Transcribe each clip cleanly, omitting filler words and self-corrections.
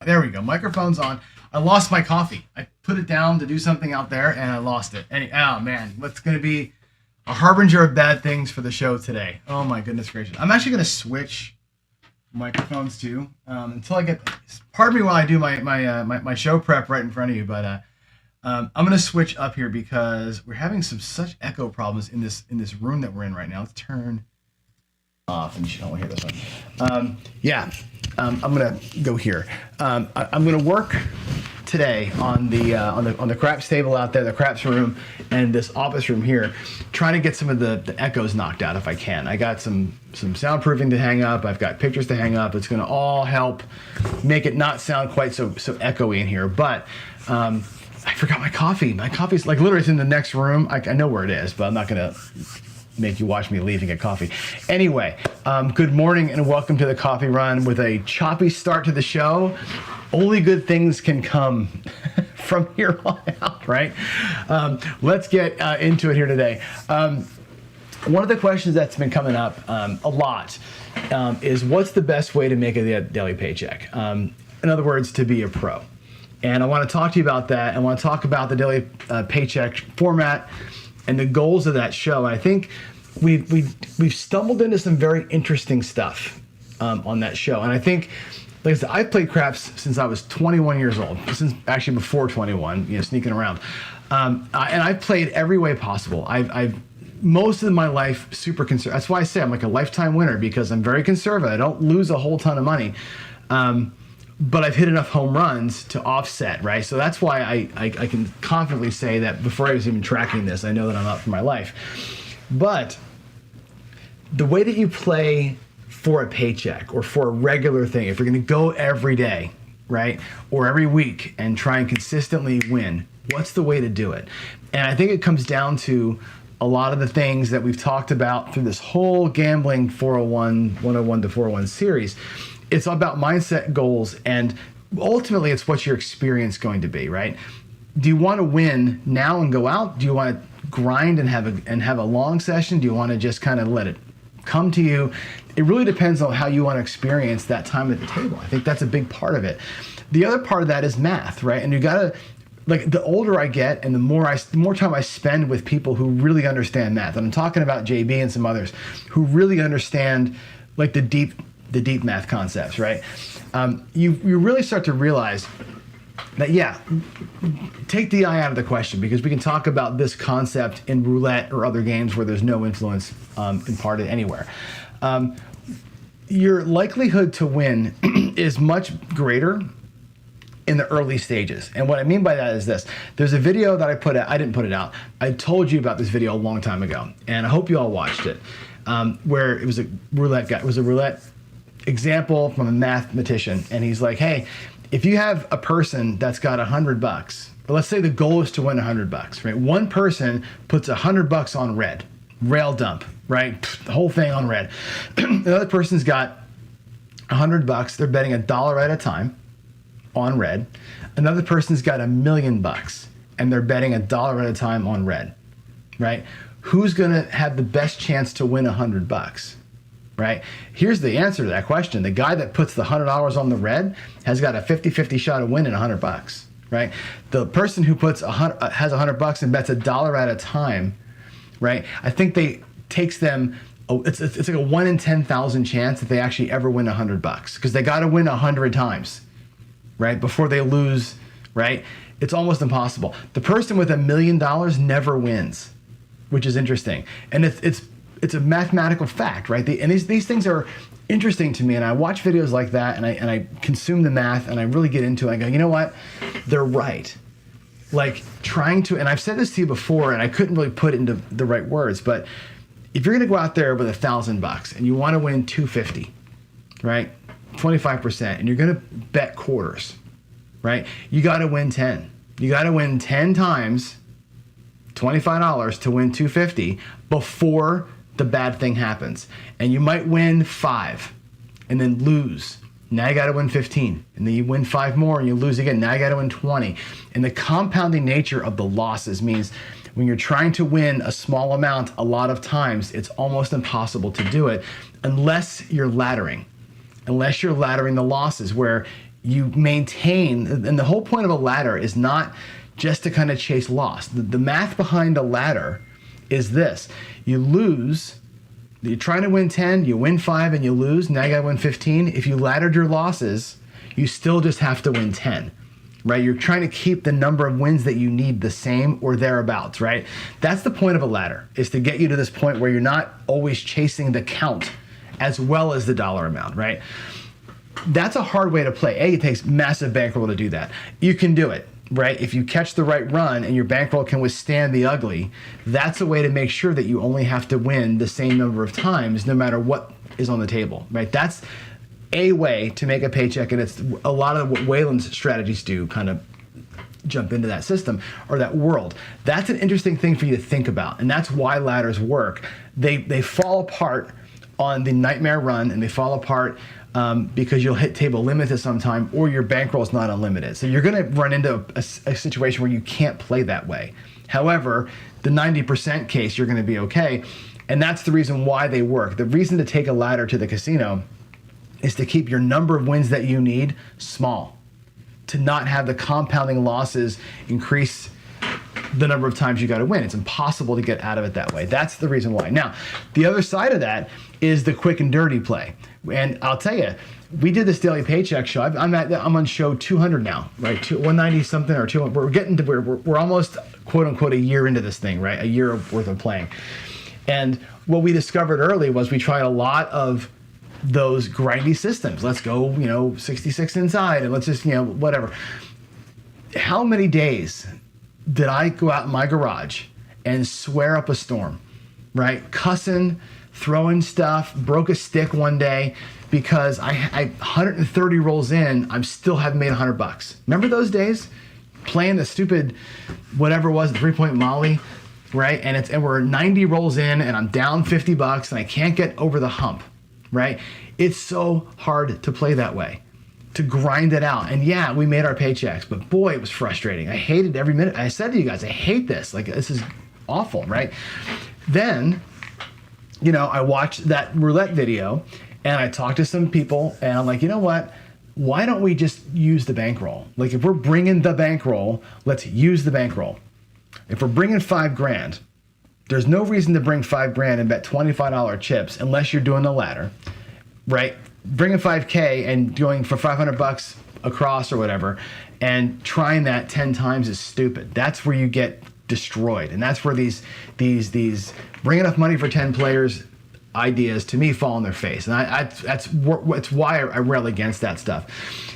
There we go. Microphone's on. I lost my coffee. I put it down to do something out there and I lost it. Oh man, what's going to be a harbinger of bad things for the show today? Oh my goodness gracious. I'm actually going to switch microphones too until I get. Pardon me while I do my show prep right in front of you, but I'm going to switch up here because we're having such echo problems in this room that we're in right now. Let's turn off, and you don't want to hear this one. I'm gonna go here. I'm gonna work today on the craps table out there, the craps room, and this office room here, trying to get some of the echoes knocked out if I can. I got some soundproofing to hang up. I've got pictures to hang up. It's gonna all help make it not sound quite so echoey in here. But I forgot my coffee. My coffee's like literally it's in the next room. I know where it is, but I'm not gonna make you watch me leave and get coffee. Anyway, good morning and welcome to the coffee run. With a choppy start to the show, only good things can come from here on out, right? Let's get into it here today. One of the questions that's been coming up a lot is what's the best way to make a daily paycheck? In other words, to be a pro. And I want to talk to you about that. I want to talk about the daily paycheck format and the goals of that show. And I think we've stumbled into some very interesting stuff on that show. And I think, like I said, I've played craps since I was 21 years old, since actually before 21, sneaking around. And I've played every way possible. I've most of my life super conservative. That's why I say I'm like a lifetime winner, because I'm very conservative. I don't lose a whole ton of money. But I've hit enough home runs to offset, right? So that's why I can confidently say that before I was even tracking this, I know that I'm up for my life. But the way that you play for a paycheck or for a regular thing, if you're gonna go every day, right? Or every week and try and consistently win, what's the way to do it? And I think it comes down to a lot of the things that we've talked about through this whole Gambling 101 to 401 series. It's all about mindset, goals, and ultimately it's what's your experience going to be, right? Do you want to win now and go out? Do you want to grind and have a long session? Do you want to just kind of let it come to you? It really depends on how you want to experience that time at the table. I think that's a big part of it. The other part of that is math, right? And you gotta, like, the older I get and the more time I spend with people who really understand math, and I'm talking about JB and some others who really understand like the deep math concepts, right? You really start to realize that, take the eye out of the question, because we can talk about this concept in roulette or other games where there's no influence imparted anywhere. Your likelihood to win is much greater in the early stages. And what I mean by that is this. There's a video that I didn't put it out. I told you about this video a long time ago, and I hope you all watched it, where it was a roulette guy. It was a roulette example from a mathematician, and he's like, hey, if you have a person that's got $100, but let's say the goal is to win $100, right? One person puts $100 on red, rail dump, right? The whole thing on red. Another person's got $100, they're betting $1 at a time on red. Another person's got $1 million and they're betting $1 at a time on red, right? Who's gonna have the best chance to win $100? Right? Here's the answer to that question. The guy that puts the $100 on the red has got a 50-50 shot of winning $100, right? The person who has $100 and bets $1 at a time, right? I think takes them, it's like a 1 in 10,000 chance that they actually ever win $100, because they got to win 100 times, right? Before they lose, right? It's almost impossible. The person with $1 million never wins, which is interesting. And it's a mathematical fact, right? And these things are interesting to me, and I watch videos like that, and I consume the math, and I really get into it. I go, you know what? They're right. Like trying to, and I've said this to you before, and I couldn't really put it into the right words, but if you're gonna go out there with $1,000 and you want to win 250, right? 25%, and you're gonna bet quarters, right? You got to win 10. You got to win 10 times $25 to win 250 before the bad thing happens. And you might win 5 and then lose. Now you got to win 15, and then you win 5 more and you lose again. Now you got to win 20. And the compounding nature of the losses means when you're trying to win a small amount, a lot of times it's almost impossible to do it unless you're laddering the losses, where you maintain, and the whole point of a ladder is not just to kind of chase loss. The math behind a ladder is this. You lose, you're trying to win 10, you win 5 and you lose, now you gotta win 15. If you laddered your losses, you still just have to win 10, right? You're trying to keep the number of wins that you need the same or thereabouts, right? That's the point of a ladder, is to get you to this point where you're not always chasing the count as well as the dollar amount, right? That's a hard way to play. It takes massive bankroll to do that. You can do it, right? If you catch the right run and your bankroll can withstand the ugly, that's a way to make sure that you only have to win the same number of times no matter what is on the table, right? That's a way to make a paycheck, and it's a lot of what Waylon's strategies do kind of jump into that system or that world. That's an interesting thing for you to think about, and that's why ladders work. They fall apart on the nightmare run, and they fall apart because you'll hit table limits at some time, or your bankroll is not unlimited. So you're going to run into a situation where you can't play that way. However, the 90% case, you're going to be okay, and that's the reason why they work. The reason to take a ladder to the casino is to keep your number of wins that you need small, to not have the compounding losses increase the number of times you got to win. It's impossible to get out of it that way. That's the reason why. Now, the other side of that is the quick and dirty play. And I'll tell you, we did this daily paycheck show. I'm on show 200 now, right? 190 something or 200. We're getting to we're almost quote unquote a year into this thing, right? A year worth of playing. And what we discovered early was we tried a lot of those grindy systems. Let's go, 66 inside, and let's just, whatever. How many days did I go out in my garage and swear up a storm, right? Cussing, throwing stuff, broke a stick one day because I 130 rolls in, I'm still haven't made $100. Remember those days? Playing the stupid, whatever it was, the 3-point Molly, right? And we're 90 rolls in and I'm down $50 and I can't get over the hump, right? It's so hard to play that way, to grind it out. And yeah, we made our paychecks, but boy, it was frustrating. I hated every minute. I said to you guys, I hate this. Like, this is awful, right? Then, I watched that roulette video and I talked to some people and I'm like, you know what? Why don't we just use the bankroll? Like, if we're bringing the bankroll, let's use the bankroll. If we're bringing $5,000, there's no reason to bring $5,000 and bet $25 chips unless you're doing the ladder, right? Bringing $5K and going for $500 across or whatever and trying that 10 times is stupid. That's where you get destroyed. And that's where these bring enough money for 10 players ideas to me fall on their face. And that's why I rail against that stuff.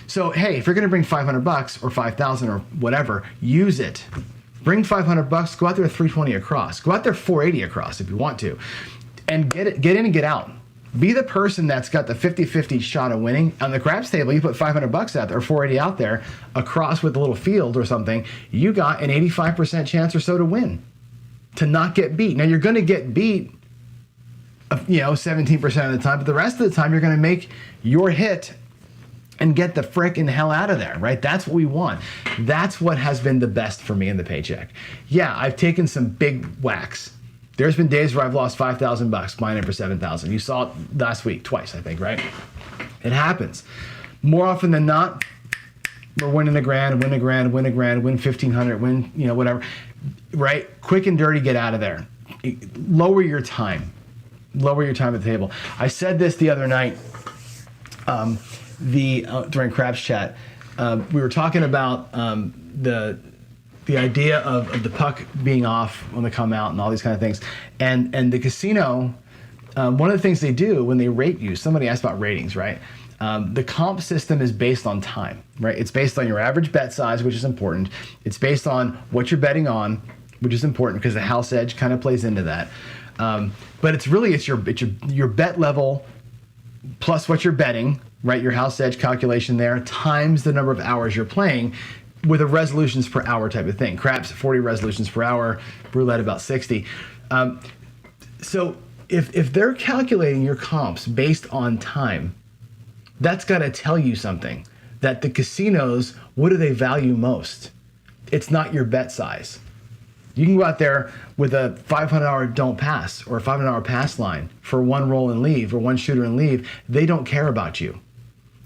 So, hey, if you're going to bring $500 or 5,000 or whatever, use it. Bring $500, go out there 320 across. Go out there 480 across if you want to. And get in and get out. Be the person that's got the 50-50 shot of winning. On the craps table, you put $500 out there, or 480 out there, across with a little field or something, you got an 85% chance or so to win, to not get beat. Now, you're going to get beat, 17% of the time, but the rest of the time, you're going to make your hit and get the frickin' hell out of there, right? That's what we want. That's what has been the best for me in the paycheck. Yeah, I've taken some big whacks. There's been days where I've lost $5,000, buying in for $7,000. You saw it last week, twice, I think, right? It happens. More often than not, we're winning the grand, win a grand, win 1,500, win, whatever, right? Quick and dirty, get out of there. Lower your time. Lower your time at the table. I said this the other night during Craps Chat. We were talking about the idea of the puck being off on the come out and all these kind of things. And the casino, one of the things they do when they rate you, somebody asked about ratings, right? The comp system is based on time, right? It's based on your average bet size, which is important. It's based on what you're betting on, which is important because the house edge kind of plays into that. But it's your bet level plus what you're betting, right? Your house edge calculation there times the number of hours you're playing, with a resolutions per hour type of thing. Craps, 40 resolutions per hour, roulette about 60. So if they're calculating your comps based on time, that's got to tell you something. That the casinos, what do they value most? It's not your bet size. You can go out there with a $500 don't pass or a $500 pass line for one roll and leave or one shooter and leave. They don't care about you.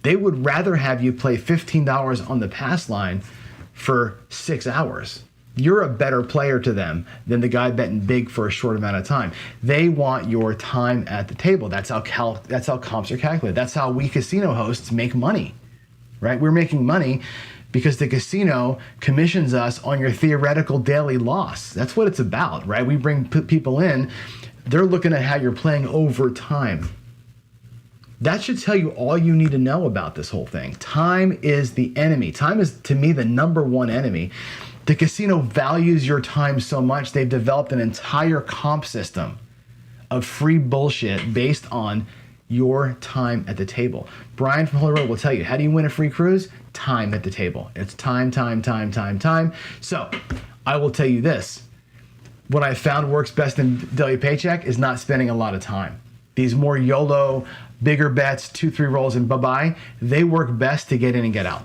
They would rather have you play $15 on the pass line for 6 hours. You're a better player to them than the guy betting big for a short amount of time. They want your time at the table. That's how comps are calculated. That's how we casino hosts make money, right? We're making money because the casino commissions us on your theoretical daily loss. That's what it's about, right? We bring people in. They're looking at how you're playing over time. That should tell you all you need to know about this whole thing. Time is the enemy. Time is, to me, the number one enemy. The casino values your time so much, they've developed an entire comp system of free bullshit based on your time at the table. Brian from Holy Road will tell you, how do you win a free cruise? Time at the table. It's time, time, time, time, time. So I will tell you this. What I found works best in daily paycheck is not spending a lot of time. These more YOLO, bigger bets, 2-3 rolls and bye-bye, they work best to get in and get out.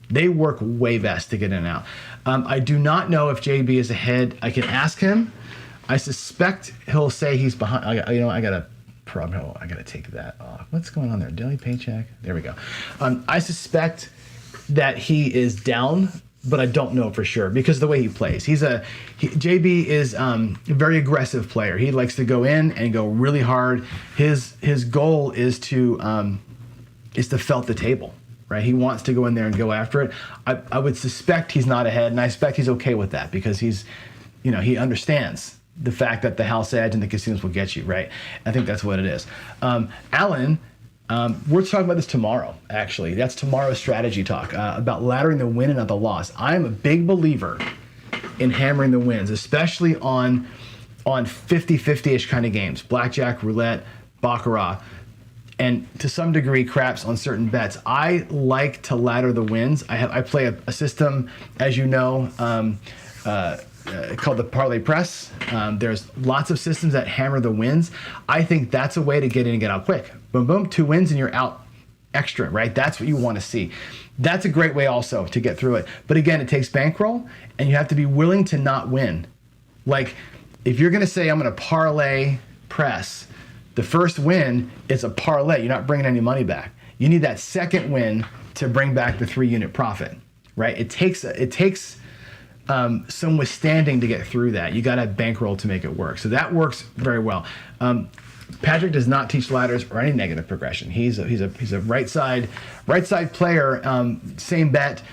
They work way best to get in and out. I do not know if JB is ahead. I can ask him. I suspect he'll say he's behind. I got a problem. I got to take that off. What's going on there? Daily paycheck. There we go. I suspect that he is down, but I don't know for sure because of the way he plays. JB is a very aggressive player. He likes to go in and go really hard. His goal is to felt the table. Right, he wants to go in there and go after it. I would suspect he's not ahead, and I expect he's okay with that because he understands the fact that the house edge and the casinos will get you. Right, I think that's what it is. Alan, we're talking about this tomorrow. Actually, that's tomorrow's strategy talk about laddering the win and not the loss. I'm a big believer in hammering the wins, especially on 50-50-ish kind of games, blackjack, roulette, baccarat. And to some degree, craps on certain bets. I like to ladder the wins. I play a system, as you know, called the Parlay Press. There's lots of systems that hammer the wins. I think that's a way to get in and get out quick. Boom, boom, 2 wins and you're out extra, right? That's what you want to see. That's a great way also to get through it. But again, it takes bankroll and you have to be willing to not win. Like if you're going to say, I'm going to parlay press, the first win is a parlay. You're not bringing any money back. You need that second win to bring back the 3-unit profit, right? It takes some withstanding to get through that. You got to have bankroll to make it work. So that works very well. Patrick does not teach ladders or any negative progression. He's a right side player. Same bet.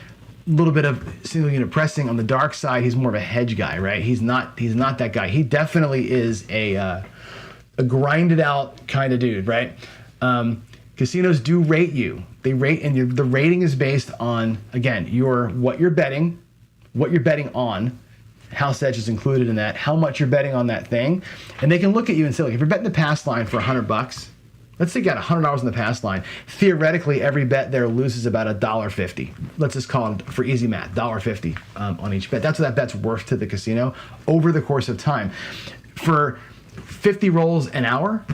A little bit of single unit pressing on the dark side. He's more of a hedge guy, right? He's not that guy. He definitely is a grinded out kind of dude, right? Casinos do rate you. They rate, and the rating is based on, again, what you're betting on, house edge is included in that, how much you're betting on that thing, and they can look at you and say, like, if you're betting the pass line for $100, let's say you got $100 on the pass line. Theoretically, every bet there loses about $1.50. Let's just call it, for easy math, $1.50 on each bet. That's what that bet's worth to the casino over the course of time. For 50 rolls an hour,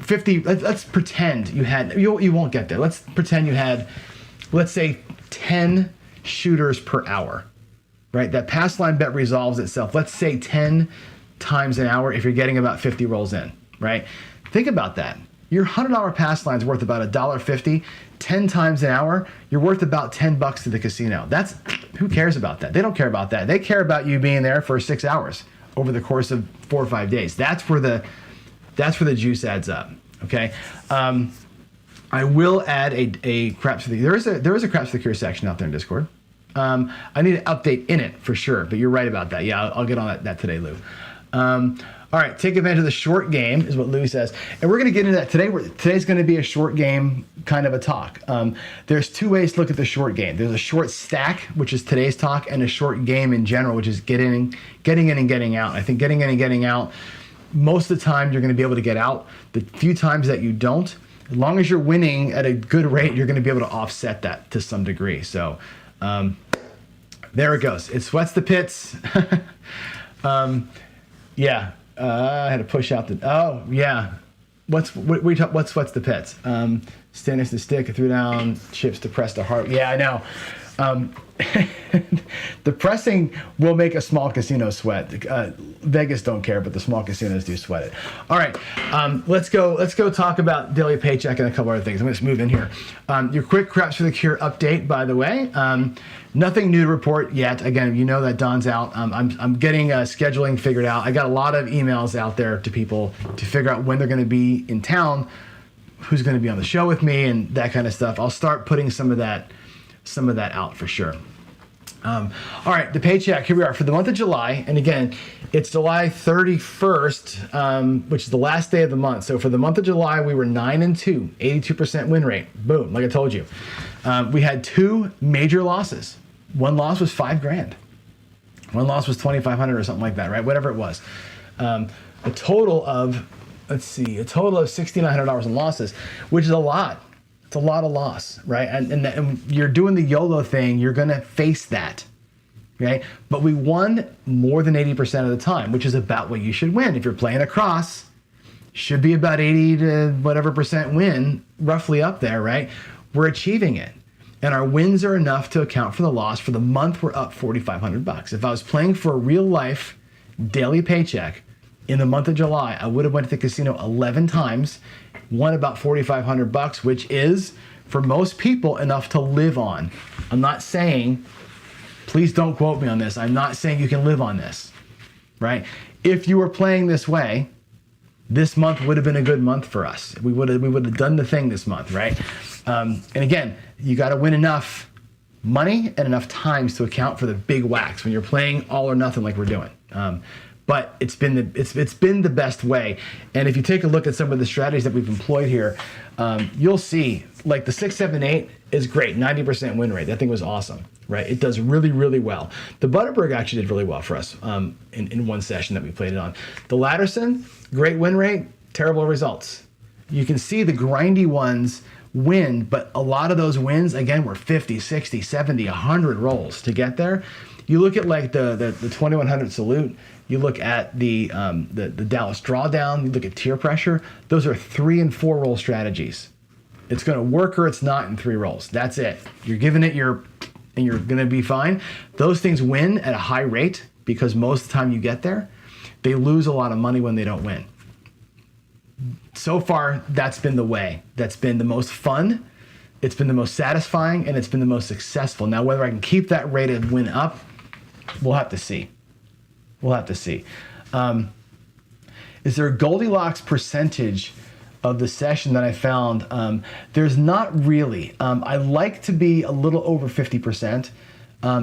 50, let's pretend you had, you won't get there. Let's pretend you had, let's say 10 shooters per hour, right? That pass line bet resolves itself. Let's say 10 times an hour if you're getting about 50 rolls in, right? Think about that. Your $100 pass line is worth about $1.50. 10 times an hour, you're worth about $10 to the casino. Who cares about that? They don't care about that. They care about you being there for 6 hours over the course of 4 or 5 days. That's where the juice adds up. Okay. I will add a craps for the, there is a craps for the cure section out there in Discord. I need an update in it for sure, but you're right about that. Yeah, I'll get on that today, Lou. All right, take advantage of the short game is what Lou says. And we're going to get into that today. Today's going to be a short game kind of a talk. There's 2 ways to look at the short game. There's a short stack, which is today's talk, and a short game in general, which is getting in and getting out. I think getting in and getting out, most of the time you're going to be able to get out. The few times that you don't, as long as you're winning at a good rate, you're going to be able to offset that to some degree. So there it goes. It sweats the pits. Yeah. I had to push out the. Oh yeah, what's sweats the pits? Stand next to the stick, threw down chips to press the heart. Yeah, I know. The pressing will make a small casino sweat. Vegas don't care, but the small casinos do sweat it. All right, let's go talk about daily paycheck and a couple other things. I'm going to move in here. Your quick Craps for the Cure update, by the way. Nothing new to report yet. Again, you know that Don's out. I'm getting scheduling figured out. I got a lot of emails out there to people to figure out when they're going to be in town, who's going to be on the show with me, and that kind of stuff. I'll start putting some of that out for sure. All right, the paycheck, here we are for the month of July. And again, it's July 31st, which is the last day of the month. So for the month of July, we were 9-2, 82% win rate. Boom, like I told you. We had 2 major losses. One loss was $5,000. One loss was $2,500 or something like that, right? Whatever it was. A total of $6,900 in losses, which is a lot. It's a lot of loss, right? And you're doing the YOLO thing, you're going to face that, okay? But we won more than 80% of the time, which is about what you should win. If you're playing across, should be about 80 to whatever percent win, roughly up there, right? We're achieving it. And our wins are enough to account for the loss. For the month, we're up $4,500. If I was playing for a real life daily paycheck in the month of July, I would have went to the casino 11 times, won about $4,500, which is, for most people, enough to live on. I'm not saying, please don't quote me on this, I'm not saying you can live on this, right? If you were playing this way, this month would have been a good month for us. We would have done the thing this month, right? And again, you got to win enough money and enough times to account for the big whacks when you're playing all or nothing like we're doing. But it's been the best way. And if you take a look at some of the strategies that we've employed here, you'll see like the 6, 7, 8 is great, 90% win rate. That thing was awesome, right? It does really, really well. The Butterberg actually did really well for us in one session that we played it on. The Latterson, great win rate, terrible results. You can see the grindy ones win, but a lot of those wins, again, were 50, 60, 70, 100 rolls to get there. You look at like the 2100 Salute, you look at the Dallas Drawdown, you look at tier pressure, those are 3 and 4 roll strategies. It's going to work or it's not in 3 rolls. That's it. You're giving it and you're going to be fine. Those things win at a high rate because most of the time you get there, they lose a lot of money when they don't win. So far, that's been the way. That's been the most fun, it's been the most satisfying, and it's been the most successful. Now, whether I can keep that rate of win up, we'll have to see. We'll have to see. Is there a Goldilocks percentage of the session that I found? There's not really. I like to be a little over 50%.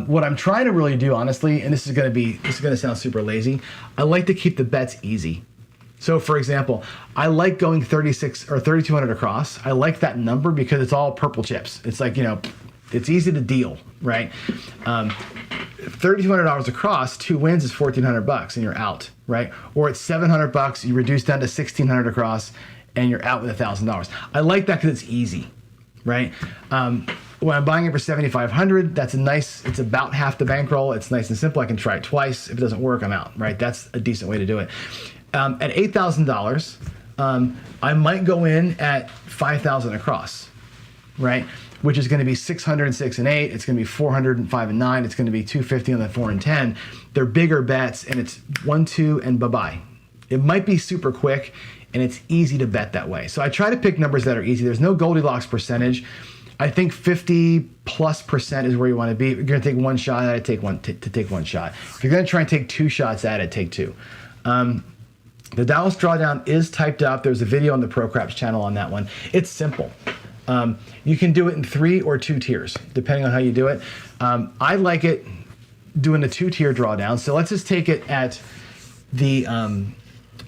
What I'm trying to really do, honestly, and this is going to sound super lazy, I like to keep the bets easy. So for example, I like going 36 or 3,200 across. I like that number because it's all purple chips. It's like, it's easy to deal, right? $3,200 across, 2 wins is $1,400 and you're out, right? Or it's $700, you reduce down to $1,600 across and you're out with $1,000. I like that because it's easy, right? When I'm buying it for $7,500, it's about half the bankroll. It's nice and simple. I can try it twice. If it doesn't work, I'm out, right? That's a decent way to do it. At $8,000, I might go in at 5,000 across, right? Which is going to be 606 and 8. It's going to be 405 and 9. It's going to be 250 on the 4 and 10. They're bigger bets, and it's 1, 2, and bye-bye. It might be super quick, and it's easy to bet that way. So I try to pick numbers that are easy. There's no Goldilocks percentage. I think 50+% is where you want to be. If you're going to take one shot at it, take one shot. If you're going to try and take 2 shots at it, take 2. The Dallas Drawdown is typed up. There's a video on the Pro Craps channel on that one. It's simple. You can do it in 3 or 2 tiers, depending on how you do it. I like it doing a 2-tier drawdown. So let's just take it at the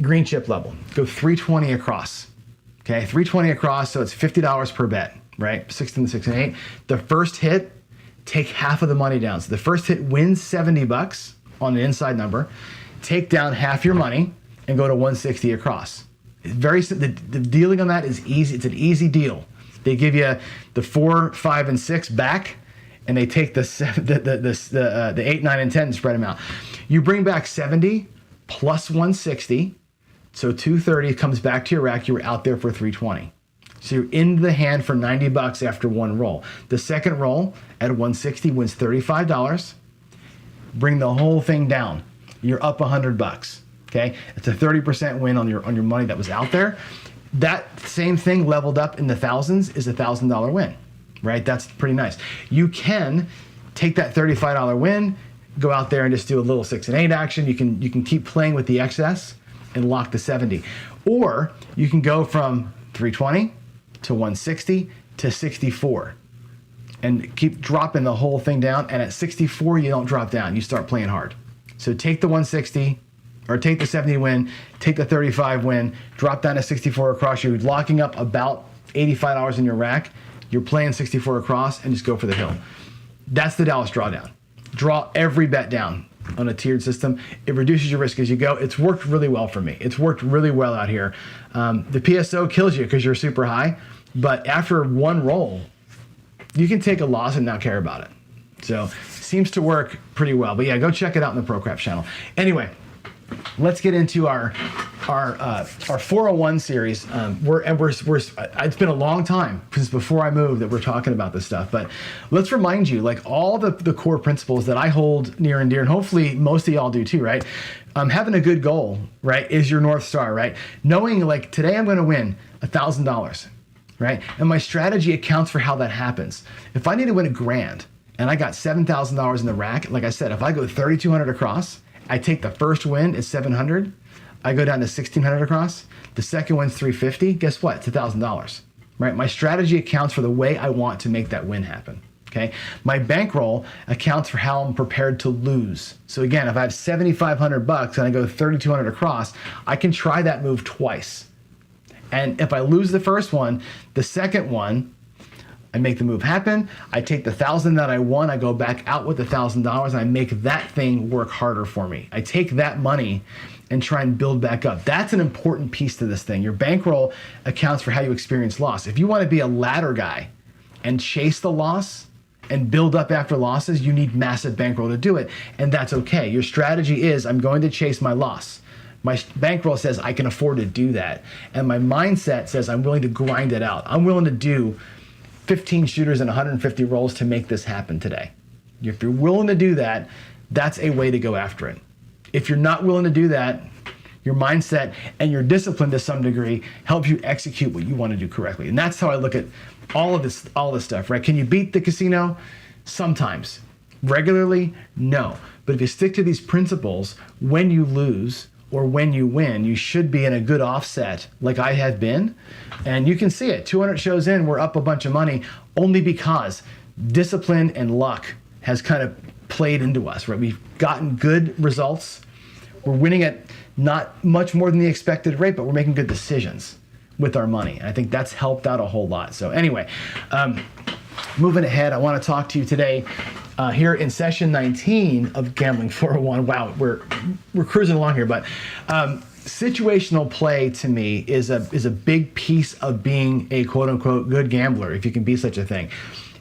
green chip level. Go 320 across. Okay, 320 across, so it's $50 per bet, right? 6 and 6 and 8. The first hit, take half of the money down. So the first hit wins $70 on an inside number. Take down half your money and go to 160 across. The dealing on that is easy. It's an easy deal. They give you the 4, 5, and 6 back, and they take the 8, 9, and 10 and spread them out. You bring back 70 plus 160, so 230 comes back to your rack. You were out there for 320. So you're into the hand for $90 after one roll. The second roll at 160 wins $35. Bring the whole thing down. You're up $100. Okay, it's a 30% win on your money that was out there. That same thing leveled up in the thousands is a $1,000 win, right? That's pretty nice. You can take that $35 win, go out there and just do a little 6 and 8 action. You can keep playing with the excess and lock the 70, or you can go from 320 to 160 to 64 and keep dropping the whole thing down. And at 64, you don't drop down. You start playing hard. So take the 160 or take the 70 win, take the 35 win, drop down to 64 across. You're locking up about $85 in your rack. You're playing 64 across and just go for the hill. That's the Dallas drawdown. Draw every bet down on a tiered system. It reduces your risk as you go. It's worked really well for me. It's worked really well out here. The PSO kills you because you're super high, but after one roll, you can take a loss and not care about it. So seems to work pretty well. But yeah, go check it out in the Pro Craps channel. Anyway, let's get into our 401 series. It's been a long time since before I moved that we're talking about this stuff, but let's remind you, like, all the core principles that I hold near and dear, and hopefully most of y'all do too, right? Having a good goal, right, is your North Star, right? Knowing, like, today I'm going to win $1,000, right? And my strategy accounts for how that happens. If I need to win $1,000 and I got $7,000 in the rack, like I said, if I go 3,200 across, I take the first win at 700. I go down to 1,600 across. The second win's 350. Guess what? It's $1,000, right? My strategy accounts for the way I want to make that win happen. Okay. My bankroll accounts for how I'm prepared to lose. So again, if I have $7,500 and I go 3,200 across, I can try that move twice. And if I lose the first one, the second one, I make the move happen. I take the $1,000 that I won. I go back out with the $1,000 and I make that thing work harder for me. I take that money and try and build back up. That's an important piece to this thing. Your bankroll accounts for how you experience loss. If you want to be a ladder guy and chase the loss and build up after losses, you need massive bankroll to do it. And that's okay. Your strategy is, I'm going to chase my loss. My bankroll says I can afford to do that. And my mindset says I'm willing to grind it out. I'm willing to do 15 shooters and 150 rolls to make this happen today. If you're willing to do that, that's a way to go after it. If you're not willing to do that, your mindset and your discipline to some degree helps you execute what you want to do correctly. And that's how I look at all this stuff, right? Can you beat the casino? Sometimes. Regularly? No. But if you stick to these principles, when you lose or when you win, you should be in a good offset like I have been. And you can see it. 200 shows in, we're up a bunch of money only because discipline and luck has kind of played into us, right? We've gotten good results. We're winning at not much more than the expected rate, but we're making good decisions with our money. And I think that's helped out a whole lot. So anyway, moving ahead, I want to talk to you today here in session 19 of Gambling 401. Wow, we're cruising along here, but situational play to me is a big piece of being a quote unquote good gambler, if you can be such a thing.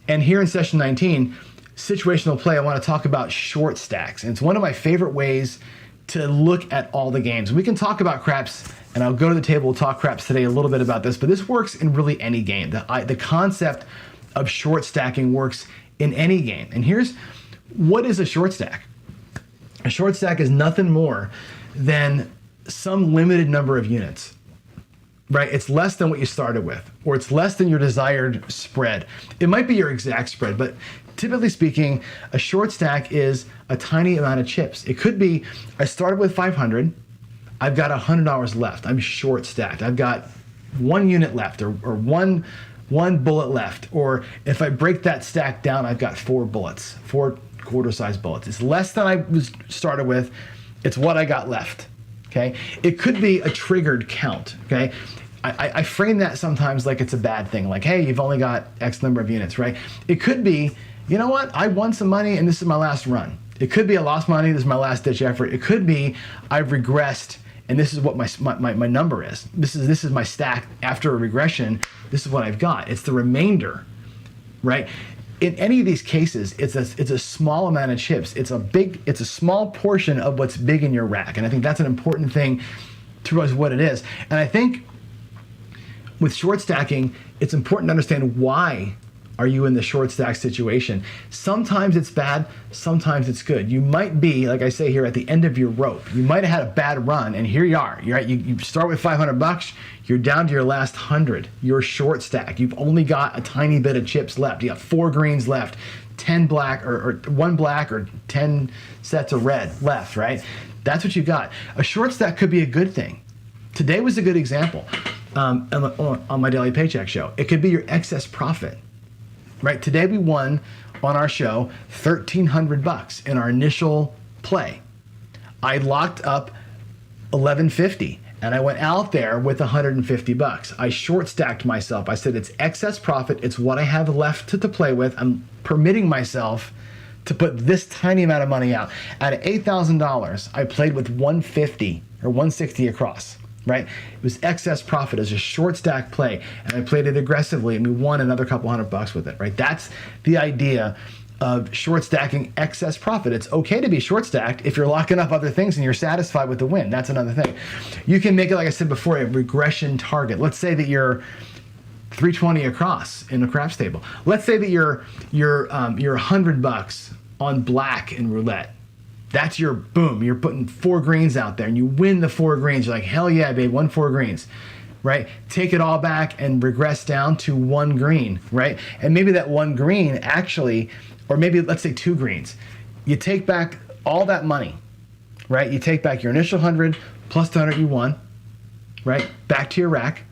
And here in session 19, situational play, I want to talk about short stacks. And it's one of my favorite ways to look at all the games. We can talk about craps, and I'll go to the table, we'll talk craps today a little bit about this, but this works in really any game. The concept of short stacking works in any game. And here's what is a short stack. A short stack is nothing more than some limited number of units, right? It's less than what you started with, or it's less than your desired spread. It might be your exact spread, but typically speaking, a short stack is a tiny amount of chips. It could be, I started with 500, I've got $100 left. I'm short stacked. I've got 1 unit left, or one bullet left. Or if I break that stack down, I've got 4 bullets, 4 quarter-size bullets. It's less than I was started with. It's what I got left. Okay. It could be a triggered count. Okay. I frame that sometimes like it's a bad thing. Like, hey, you've only got X number of units, right? It could be, you know what? I won some money and this is my last run. It could be I lost money. This is my last ditch effort. It could be I've regressed and this is what my number is. This is my stack after a regression. This is what I've got. It's the remainder, right? In any of these cases, it's a small amount of chips. It's a small portion of what's big in your rack. And I think that's an important thing to realize what it is. And I think with short stacking, it's important to understand why are you in the short stack situation. Sometimes it's bad, sometimes it's good. You might be, like I say here, at the end of your rope. You might have had a bad run, and here you are. You start with $500, you're down to your last 100. You're short stack. You've only got a tiny bit of chips left. You got 4 greens left, 10 black, or 1 black, or 10 sets of red left, right? That's what you got. A short stack could be a good thing. Today was a good example on my Daily Paycheck show. It could be your excess profit. Right, today we won on our show $1,300 in our initial play. I locked up $1,150 and I went out there with $150. I short stacked myself. I said it's excess profit. It's what I have left to play with. I'm permitting myself to put this tiny amount of money out. Out of $8,000, I played with $150 or $160 across. Right? It was excess profit as a short stack play, and I played it aggressively, and we won another couple $100 with it, right? That's the idea of short stacking excess profit. It's okay to be short stacked if you're locking up other things and you're satisfied with the win. That's another thing. You can make it, like I said before, a regression target. Let's say that you're 320 across in a craps table. Let's say that you're $100 on black in roulette. That's your boom. You're putting 4 greens out there and you win the 4 greens. You're like, hell yeah, babe, won 4 greens, right? Take it all back and regress down to 1 green, right? And maybe that 1 green actually, or maybe let's say 2 greens. You take back all that money, right? You take back your initial 100 plus the 100 you won, right? Back to your rack,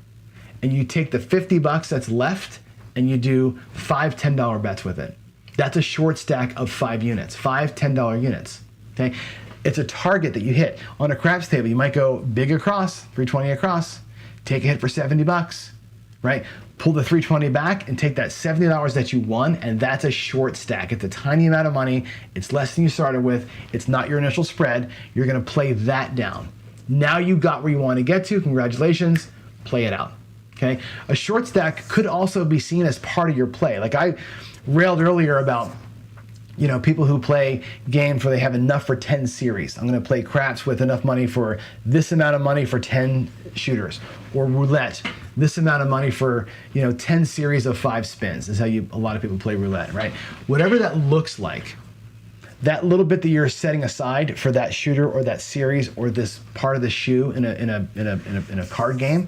and you take the $50 that's left and you do 5 $10 bets with it. That's a short stack of 5 units, 5 $10 units. Okay, it's a target that you hit. On a craps table, you might go big across, 320 across, take a hit for $70, right? Pull the 320 back and take that $70 that you won, and that's a short stack. It's a tiny amount of money. It's less than you started with. It's not your initial spread. You're gonna play that down. Now you got where you want to get to. Congratulations, play it out. Okay, a short stack could also be seen as part of your play. Like I railed earlier about, you know, people who play games where they have enough for 10 series. I'm going to play craps with enough money for this amount of money for 10 shooters, or roulette, this amount of money for, 10 series of 5 spins. Is how a lot of people play roulette, right? Whatever that looks like, that little bit that you're setting aside for that shooter or that series or this part of the shoe in a card game,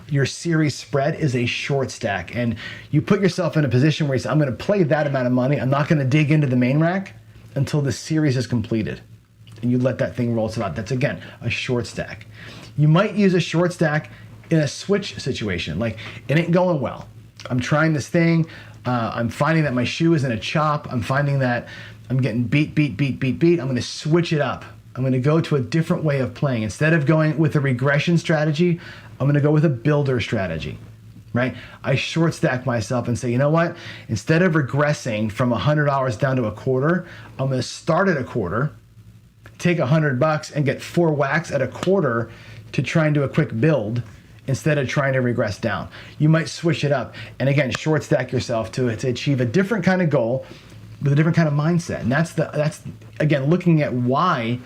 your series spread is a short stack, and you put yourself in a position where you say, I'm going to play that amount of money. I'm not going to dig into the main rack until the series is completed, and you let that thing roll itself out. That's, again, a short stack. You might use a short stack in a switch situation, like it ain't going well. I'm trying this thing. I'm finding that my shoe is in a chop. I'm finding that I'm getting beat. I'm going to switch it up. I'm going to go to a different way of playing. Instead of going with a regression strategy, I'm going to go with a builder strategy, right? I short stack myself and say, you know what? Instead of regressing from $100 down to a quarter, I'm going to start at a quarter, take $100 and get 4 whacks at a quarter to try and do a quick build instead of trying to regress down. You might switch it up and, again, short stack yourself to achieve a different kind of goal with a different kind of mindset. And that's again, looking at why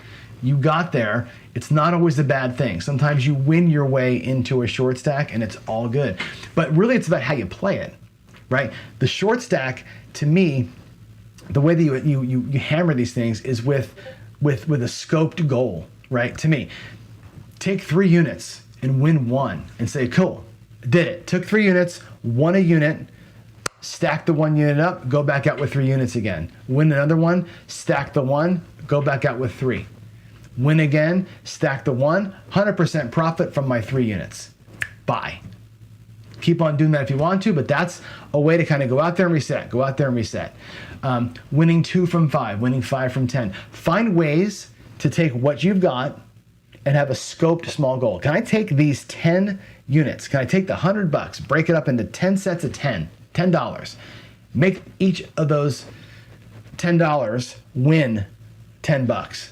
you got there. It's not always a bad thing. Sometimes you win your way into a short stack and it's all good. But really it's about how you play it, right? The short stack, to me, the way that you hammer these things is with a scoped goal, right? To me, take 3 units and win 1 and say, cool, did it. Took 3 units, won a unit, stack the 1 unit up, go back out with 3 units again. Win another one, stack the 1, go back out with 3. Win again, stack the 1, 100% profit from my 3 units. Bye. Keep on doing that if you want to, but that's a way to kind of go out there and reset, winning 2 from 5, winning 5 from 10. Find ways to take what you've got and have a scoped small goal. Can I take these 10 units? Can I take the $100, break it up into 10 sets of $10, make each of those $10 win $10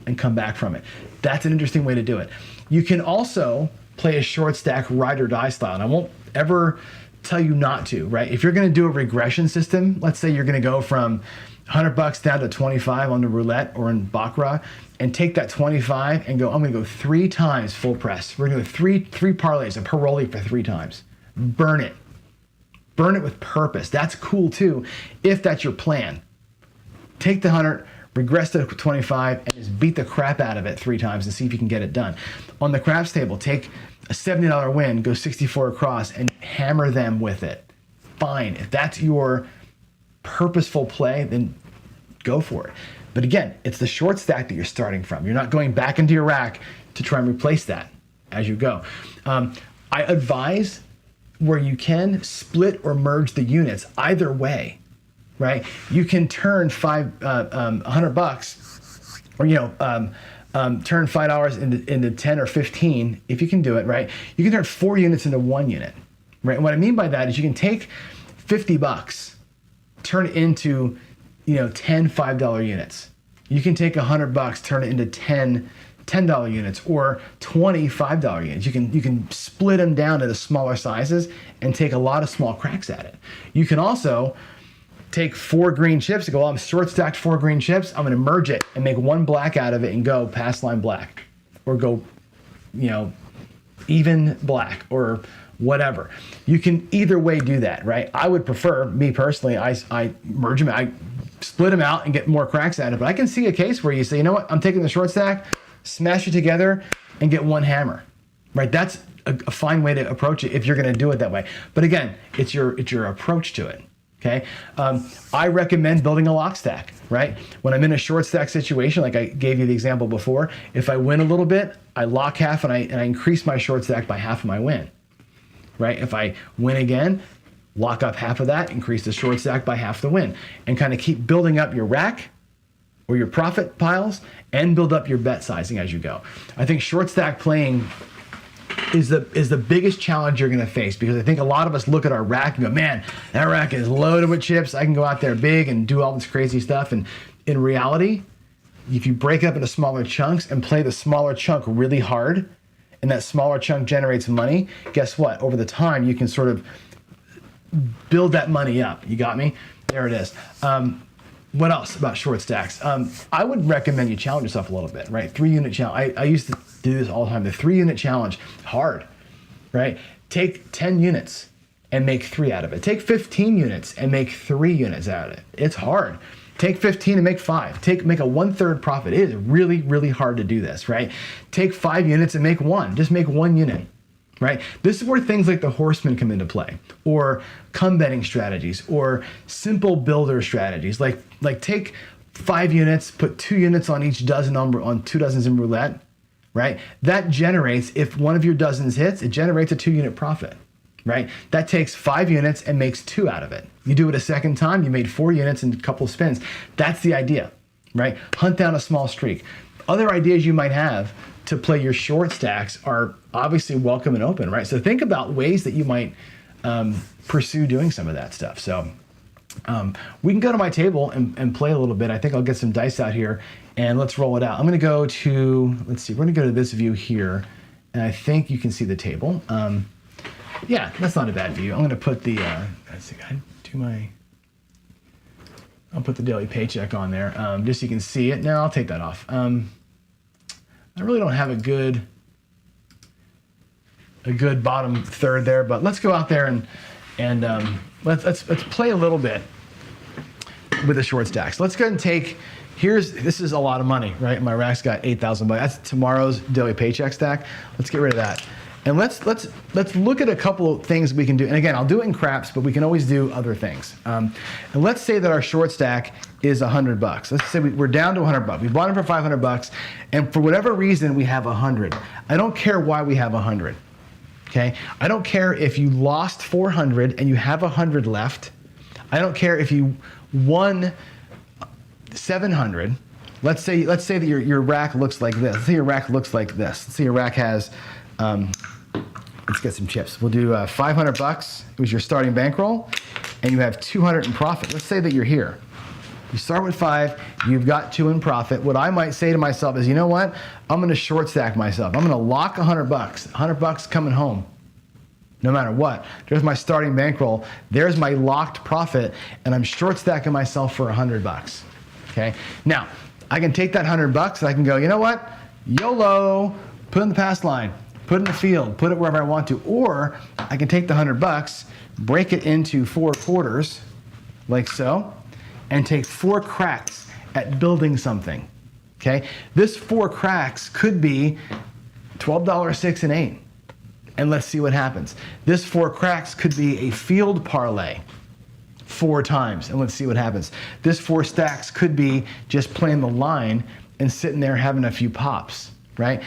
and come back from it? That's an interesting way to do it. You can also play a short stack ride or die style, and I won't ever tell you not to, right? If you're going to do a regression system, let's say you're going to go from $100 down to 25 on the roulette or in baccarat, and take that 25 and go, I'm going to go 3 times full press. We're going to go three parlays, a paroli for 3 times. burn it. Burn it with purpose. That's cool too, if that's your plan. Take the 100, regress to 25, and just beat the crap out of it 3 times and see if you can get it done. On the craps table, take a $70 win, go 64 across, and hammer them with it. Fine. If that's your purposeful play, then go for it. But again, it's the short stack that you're starting from. You're not going back into your rack to try and replace that as you go. I advise, where you can, split or merge the units either way, right? You can turn $100, or turn $5 into 10 or 15 if you can do it, right? You can turn 4 units into 1 unit, right? And what I mean by that is you can take $50, turn it into 10 $5 units. You can take $100, turn it into 10 $10 units or 20 $5 units. You can split them down into smaller sizes and take a lot of small cracks at it. You can also take 4 green chips and go, well, I'm short stacked 4 green chips. I'm going to merge it and make 1 black out of it and go past line black, or go, even black or whatever. You can either way do that, right? I would prefer, me personally, I merge them, I split them out and get more cracks at it. But I can see a case where you say, you know what, I'm taking the short stack, smash it together and get 1 hammer, right? That's a fine way to approach it if you're going to do it that way. But again, it's your approach to it. Okay, I recommend building a lock stack, right? When I'm in a short stack situation, like I gave you the example before, if I win a little bit, I lock half and I increase my short stack by half of my win, right? If I win again, lock up half of that, increase the short stack by half the win, and kind of keep building up your rack or your profit piles and build up your bet sizing as you go. I think short stack playing is the biggest challenge you're going to face, because I think a lot of us look at our rack and go, man, that rack is loaded with chips. I can go out there big and do all this crazy stuff. And in reality, if you break it up into smaller chunks and play the smaller chunk really hard, and that smaller chunk generates money, guess what? Over the time, you can sort of build that money up. You got me? There it is. What else about short stacks? I would recommend you challenge yourself a little bit, right? 3-unit challenge. I used to do this all the time. The 3-unit challenge, hard, right? Take 10 units and make 3 out of it. Take 15 units and make 3 units out of it. It's hard. Take 15 and make 5. Make a 1/3 profit. It is really, really hard to do this, right? Take 5 units and make 1. Just make 1 unit. Right? This is where things like the horseman come into play, or come betting strategies, or simple builder strategies. Like take 5 units, put 2 units on each dozen on 2 dozens in roulette, right? That generates, if one of your dozens hits, it generates a 2-unit profit, right? That takes 5 units and makes 2 out of it. You do it a second time, you made 4 units in a couple of spins. That's the idea, right? Hunt down a small streak. Other ideas you might have to play your short stacks are obviously welcome and open, right? So think about ways that you might pursue doing some of that stuff. So we can go to my table and play a little bit. I think I'll get some dice out here and let's roll it out. I'm gonna go to, let's see, we're gonna go to this view here, and I think you can see the table. Yeah, that's not a bad view. I'm gonna put the, let's see, I'll put the daily paycheck on there, just so you can see it. No, I'll take that off. I really don't have a good bottom third there, but let's go out there and let's play a little bit with the short stacks. Let's go ahead and take, this is a lot of money, right? My rack's got 8,000 bucks. That's tomorrow's daily paycheck stack. Let's get rid of that. And let's look at a couple of things we can do. And again, I'll do it in craps, but we can always do other things. And let's say that our short stack is $100. Let's say we're down to $100. We bought it for $500, and for whatever reason we have 100. I don't care why we have 100. Okay? I don't care if you lost 400 and you have 100 left. I don't care if you won 700. Let's say that your rack looks like this. Let's say your rack looks like this. Let's say your rack has, let's get some chips. We'll do $500. It was your starting bankroll, and you have 200 in profit. Let's say that you're here. You start with 5, you've got 2 in profit. What I might say to myself is, you know what? I'm gonna short stack myself. I'm gonna lock $100. $100 coming home, no matter what. There's my starting bankroll. There's my locked profit, and I'm short stacking myself for $100. Okay? Now, I can take that $100 and I can go, you know what? YOLO, put in the pass line. put it in the field, put it wherever I want to. Or I can take the $100, break it into 4 quarters, like so, and take 4 cracks at building something. Okay? This 4 cracks could be $12, 6, and 8. And let's see what happens. This 4 cracks could be a field parlay 4 times, and let's see what happens. This 4 stacks could be just playing the line and sitting there having a few pops, right?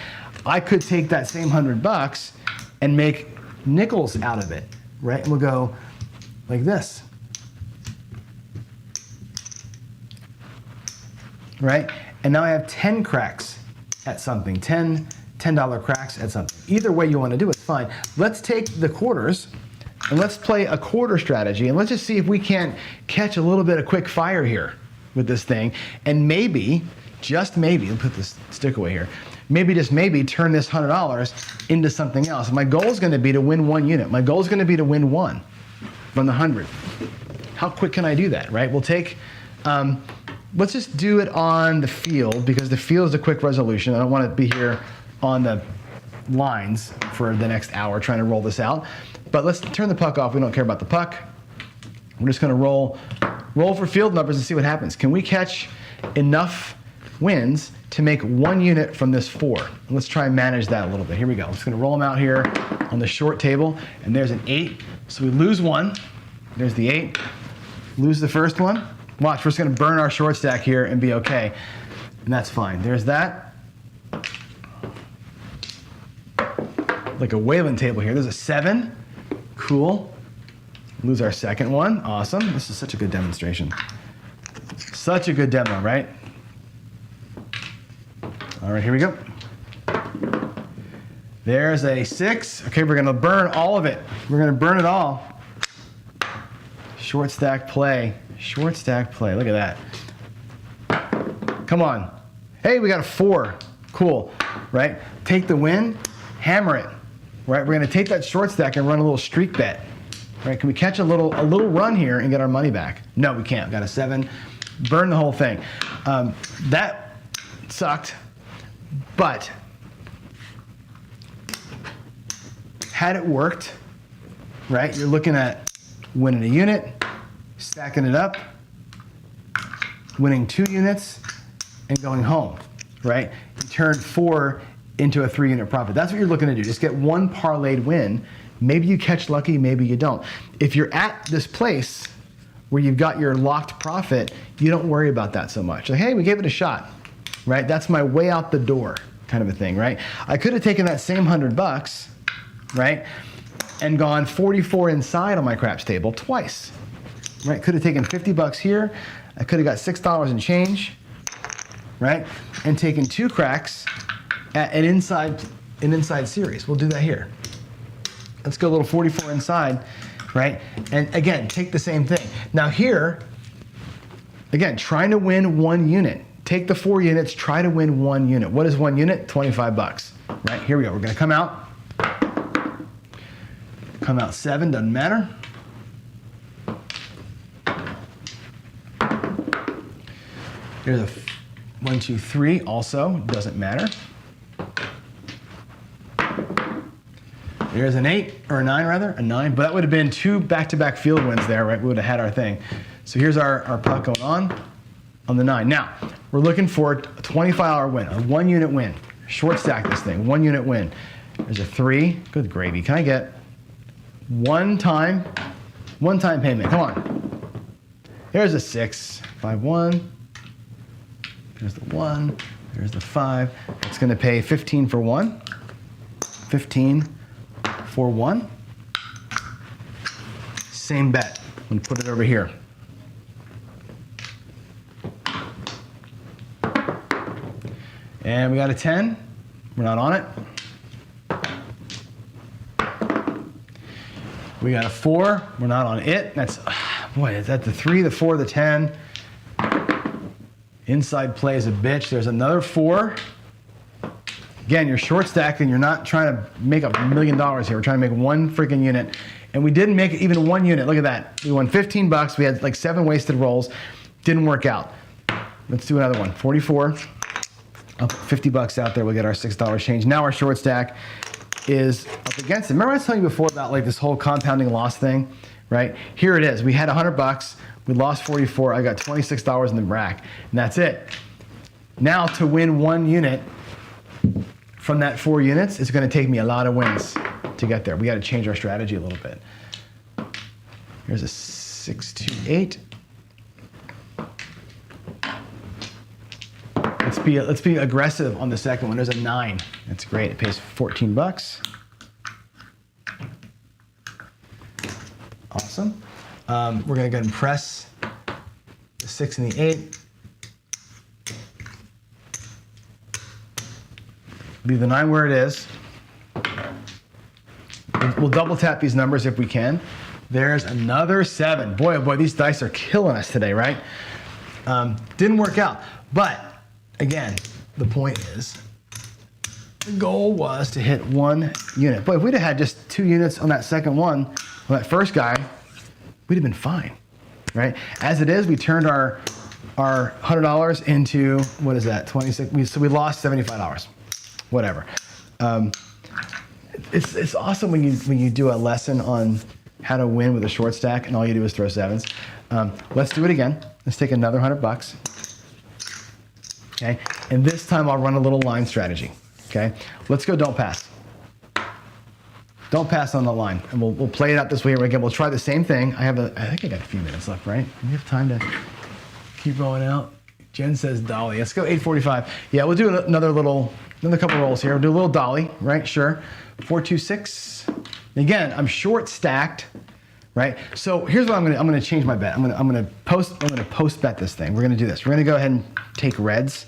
I could take that same $100 and make nickels out of it, right? And we'll go like this, right? And now I have 10 cracks at something, $10 cracks at something. Either way you want to do it's fine. Let's take the quarters and let's play a quarter strategy, and let's just see if we can't catch a little bit of quick fire here with this thing, and maybe, just maybe, I'll put this stick away here, maybe just maybe turn this $100 into something else. My goal is going to be to win 1 unit. My goal is going to be to win 1 from the 100. How quick can I do that, right? We'll take, let's just do it on the field, because the field is a quick resolution. I don't want to be here on the lines for the next hour trying to roll this out. But let's turn the puck off. We don't care about the puck. We're just going to roll for field numbers and see what happens. Can we catch enough wins to make 1 unit from this 4? And let's try and manage that a little bit. Here we go. I'm just going to roll them out here on the short table. And there's an 8. So we lose 1. There's the 8. Lose the first one. Watch, we're just going to burn our short stack here and be okay. And that's fine. There's that. Like a whaling table here. There's a 7. Cool. Lose our second one. Awesome. This is such a good demonstration. Such a good demo, right? All right, here we go. There's a 6. Okay, we're going to burn all of it. We're going to burn it all. Short stack play. Short stack play. Look at that. Come on. Hey, we got a 4. Cool. Right? Take the win. Hammer it. Right? We're going to take that short stack and run a little streak bet. Right? Can we catch a little run here and get our money back? No, we can't. Got a 7. Burn the whole thing. That sucked. But had it worked, right? You're looking at winning a unit, stacking it up, winning 2 units, and going home, right? You turned 4 into a 3-unit profit. That's what you're looking to do. Just get 1 parlayed win. Maybe you catch lucky, maybe you don't. If you're at this place where you've got your locked profit, you don't worry about that so much. Like, hey, we gave it a shot, right? That's my way out the door kind of a thing, right? I could have taken that same $100, right, and gone 44 inside on my craps table twice, right? Could have taken $50 here. I could have got $6 in change, right, and taken 2 cracks at an inside series. We'll do that here. Let's go a little 44 inside, right? And again, take the same thing. Now here, again, trying to win 1 unit. Take the 4 units, try to win 1 unit. What is 1 unit? $25, right? Here we go. We're gonna come out. Come out 7, doesn't matter. Here's a 1, 2, 3, also doesn't matter. There's an 8, or a 9 rather, a 9, but that would have been 2 back-to-back field wins there, right? We would have had our thing. So here's our puck going on the 9. Now, we're looking for a $25 win, a 1 unit win. Short stack this thing, 1 unit win. There's a 3, good gravy. Can I get one time payment? Come on. There's a 6, 5, 1. There's the 1, there's the 5. It's gonna pay 15 for 1. 15 for 1. Same bet. I'm gonna put it over here. And we got a 10. We're not on it. We got a 4. We're not on it. That's, boy, is that the 3, the 4, the 10? Inside play is a bitch. There's another 4. Again, you're short stacked and you're not trying to make $1 million here. We're trying to make 1 freaking unit. And we didn't make even 1 unit. Look at that. We won $15. We had like 7 wasted rolls. Didn't work out. Let's do another one. 44. I'll put $50 out there. We'll get our $6 change. Now our short stack is up against it. Remember I was telling you before about like this whole compounding loss thing, right? Here it is. We had $100. We lost 44. I got $26 in the rack, and that's it. Now to win 1 unit from that 4 units, it's going to take me a lot of wins to get there. We got to change our strategy a little bit. Here's a 6, 2, 8. Let's be aggressive on the second one. There's a 9. That's great. It pays $14. Awesome. We're going to go ahead and press the 6 and the 8. Leave the 9 where it is. We'll double tap these numbers if we can. There's another 7. Boy, oh boy, these dice are killing us today, right? Didn't work out. But again, the point is, the goal was to hit 1 unit. Boy, if we'd have had just 2 units on that second one, on that first guy, we'd have been fine, right? As it is, we turned our $100 into, what is that, 26? So we lost $75. Whatever. It's awesome when you do a lesson on how to win with a short stack and all you do is throw 7s. Let's do it again. Let's take another $100. Okay, and this time I'll run a little line strategy. Okay, let's go don't pass. Don't pass on the line, and we'll play it out this way. Again, we'll try the same thing. I think I got a few minutes left, right? We have time to keep rolling out. Jen says dolly. Let's go 8:45. Yeah, we'll do another couple rolls here. We'll do a little dolly, right? Sure. 4, 2, 6. Again, I'm short stacked, right? So here's what I'm gonna change my bet. I'm gonna post bet this thing. We're gonna do this. We're gonna go ahead and take reds.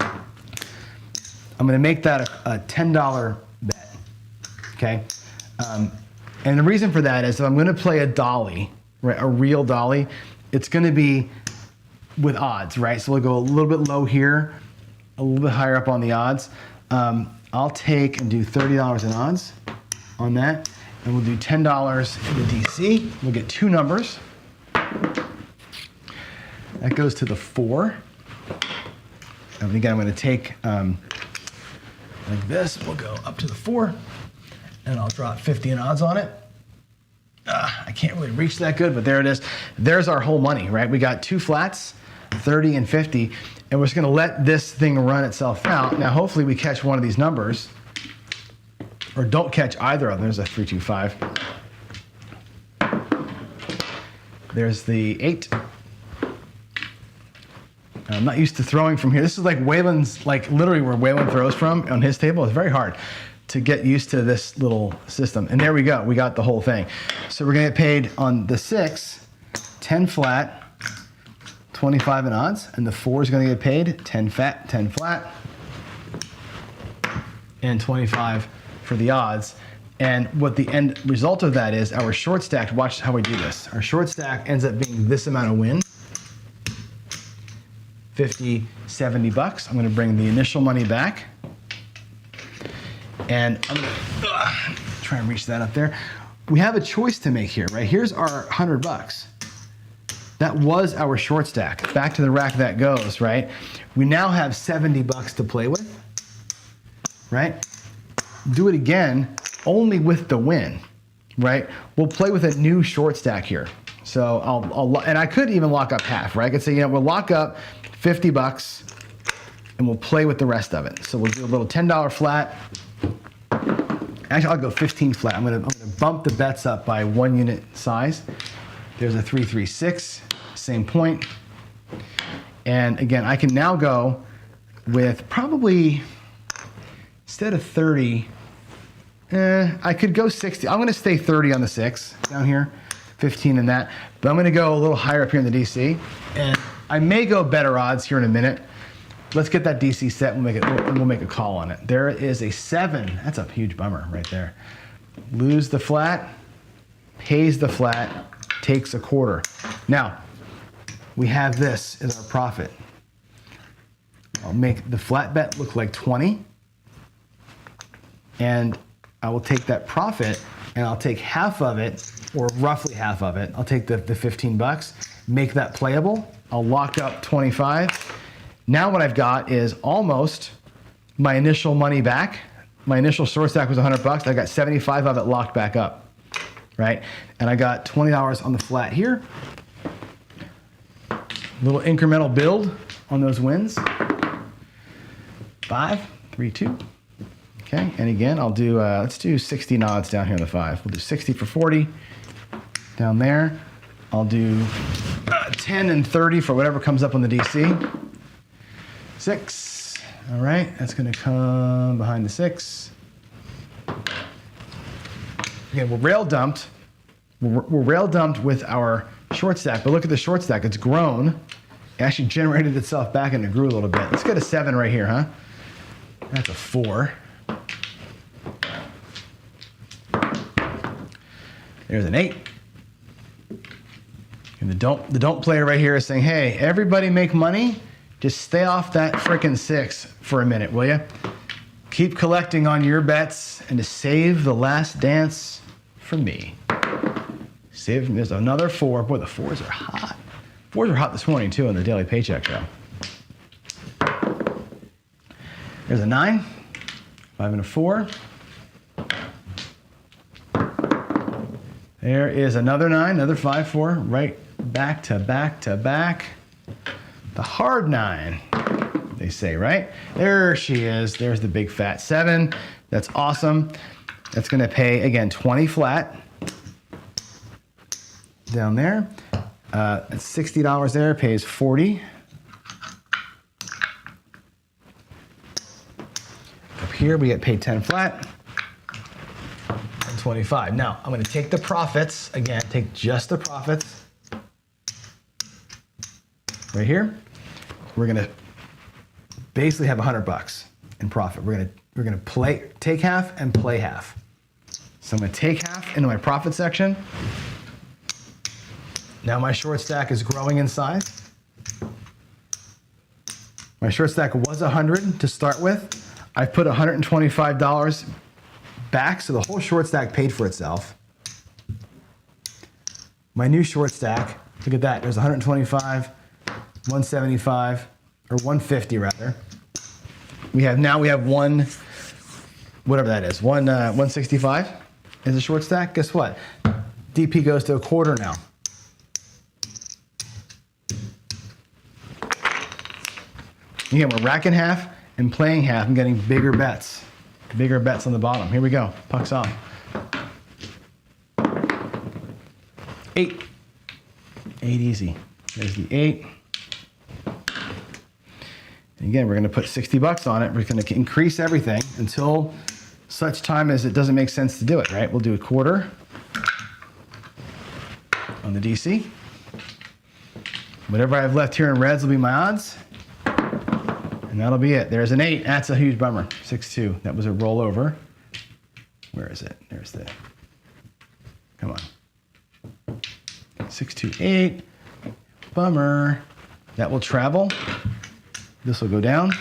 I'm gonna make that a $10 bet. Okay. And the reason for that is if I'm gonna play a dolly, right, a real dolly, it's gonna be with odds, right? So we'll go a little bit low here, a little bit higher up on the odds. I'll take and do $30 in odds on that, and we'll do $10 in the DC. We'll get 2 numbers. That goes to the 4. And again, I'm going to take like this. We'll go up to the 4, and I'll drop 50 in odds on it. I can't really reach that good, but there it is. There's our whole money, right? We got 2 flats, 30 and 50, and we're just going to let this thing run itself out. Now, hopefully we catch one of these numbers, or don't catch either of them. There's a 3, 2, 5. There's the 8. I'm not used to throwing from here. This is like Waylon's, like literally where Waylon throws from on his table. It's very hard to get used to this little system. And there we go. We got the whole thing. So we're going to get paid on the 6, 10 flat, 25 in odds, and the 4 is going to get paid 10 flat, and 25 for the odds. And what the end result of that is, our short stack, watch how we do this. Our short stack ends up being this amount of win, 50, $70. I'm going to bring the initial money back, and I'm going to try and reach that up there. We have a choice to make here, right? Here's our $100. That was our short stack. Back to the rack that goes, right? We now have $70 to play with, right? Do it again, only with the win, right? We'll play with a new short stack here. So and I could even lock up half, right? I could say, we'll lock up $50 and we'll play with the rest of it. So we'll do a little $10 flat. Actually, I'll go 15 flat. I'm gonna bump the bets up by 1 unit size. There's a 3, 3, 6, same point. And again, I can now go with probably, instead of 30, I could go 60. I'm gonna stay 30 on the 6 down here, 15 in that. But I'm gonna go a little higher up here in the DC. And I may go better odds here in a minute. Let's get that DC set, we'll make a call on it. There is a 7, that's a huge bummer right there. Lose the flat, pays the flat, takes a quarter. Now, we have this as our profit. I'll make the flat bet look like 20, and I will take that profit and I'll take half of it, or roughly half of it. I'll take the $15, make that playable. I'll lock up 25. Now what I've got is almost my initial money back, my initial short stack was $100. I got 75 of it locked back up, right? And I got $20 on the flat here. Little incremental build on those wins. 5, 3, 2. Okay, and again, I'll do, let's do 60 nods down here on the 5. We'll do 60 for 40 down there. I'll do 10 and 30 for whatever comes up on the DC. 6, all right, that's gonna come behind the 6. Again, we're rail dumped. We're rail dumped with our short stack, but look at the short stack, it's grown. It actually generated itself back and it grew a little bit. Let's get a 7 right here, huh? That's a 4. There's an 8. And the don't player right here is saying, hey, everybody make money. Just stay off that frickin' 6 for a minute, will you? Keep collecting on your bets and to save the last dance for me. Save, there's another 4. Boy, the 4s are hot. 4s are hot this morning too on the Daily Paycheck show. There's a 9, 5 and a 4. There is another 9, another 5, 4, right back to back to back. The hard 9, they say, right? There she is. There's the big fat 7. That's awesome. That's gonna pay, again, 20 flat down there. It's $60 there, pays 40. Up here, we get paid 10 flat. 25. Now, I'm going to take the profits, again, take just the profits right here. We're going to basically have $100 in profit. We're going to take half and play half. So I'm going to take half into my profit section. Now my short stack is growing in size. My short stack was 100 to start with. I put $125 back, so the whole short stack paid for itself. My new short stack, look at that, there's 125, 175, or 150 rather. We have one, whatever that is, 165 is a short stack. Guess what? DP goes to a quarter now. Again, we're racking half and playing half and getting bigger bets. Bigger bets on the bottom. Here we go. Puck's off. 8. 8 easy. There's the 8. And again, we're going to put $60 on it. We're going to increase everything until such time as it doesn't make sense to do it, right? We'll do a quarter on the DC. Whatever I have left here in reds will be my odds. And that'll be it. There's an 8. That's a huge bummer. 6-2. That was a rollover. Where is it? There's the. Come on. 6, 2, 8. Bummer. That will travel. This will go down.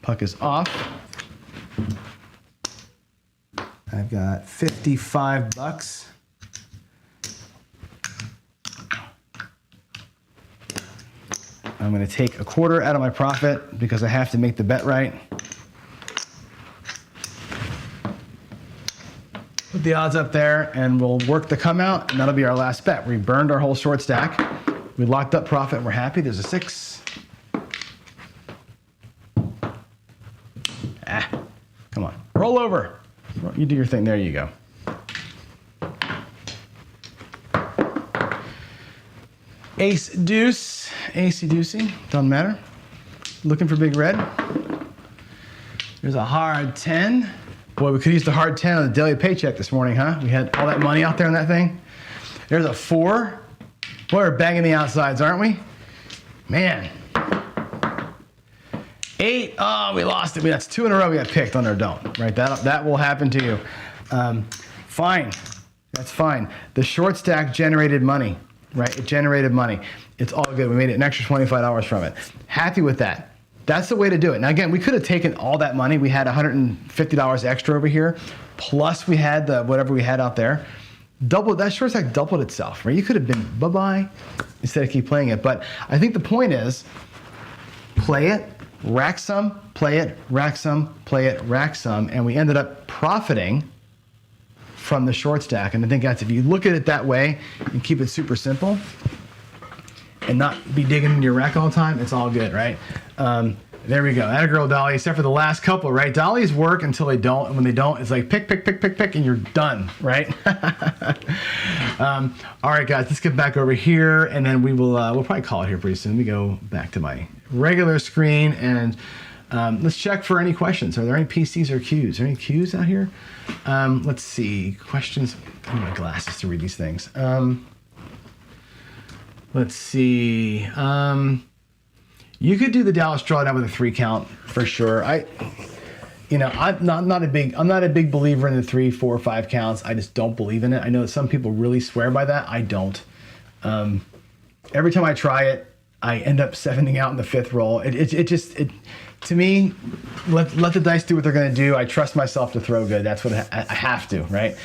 Puck is off. I've got $55. I'm going to take a quarter out of my profit because I have to make the bet right. Put the odds up there and we'll work the come out and that'll be our last bet. We burned our whole short stack. We locked up profit and we're happy. There's a 6. Come on. Roll over. You do your thing. There you go. Ace deuce, acey deucey, doesn't matter. Looking for big red. There's a hard 10. Boy, we could use the hard 10 on the Daily Paycheck this morning, huh? We had all that money out there on that thing. There's a 4. Boy, we're banging the outsides, aren't we? Man. 8, oh, we lost it. That's 2 in a row we got picked on our don't, right? That will happen to you. Fine, that's fine. The short stack generated money. Right, it generated money. It's all good. We made it an extra $25 from it. Happy with that. That's the way to do it. Now again, we could have taken all that money. We had $150 extra over here, plus we had the whatever we had out there. That short stack doubled itself, right? You could have been bye-bye instead of keep playing it. But I think the point is, play it, rack some, play it, rack some, play it, rack some, and we ended up profiting from the short stack. And I think that's, if you look at it that way and keep it super simple and not be digging into your rack all the time, it's all good, right? There we go. Atta girl, Dolly, except for the last couple, right? Dollies work until they don't, and when they don't, it's like pick, and you're done, right? All right, guys, let's get back over here, and then we'll probably call it here pretty soon. Let me go back to my regular screen, and let's check for any questions. Are there any PCs or Qs? Are there any Qs out here? Let's see. Questions. I need my glasses to read these things. Let's see. You could do the Dallas drawdown with a 3 count for sure. I'm not a big believer in the 3, 4, 5 counts. I just don't believe in it. I know that some people really swear by that. I don't. Every time I try it, I end up 7ing out in the 5th roll. To me, let the dice do what they're going to do. I trust myself to throw good. That's what I have to, right?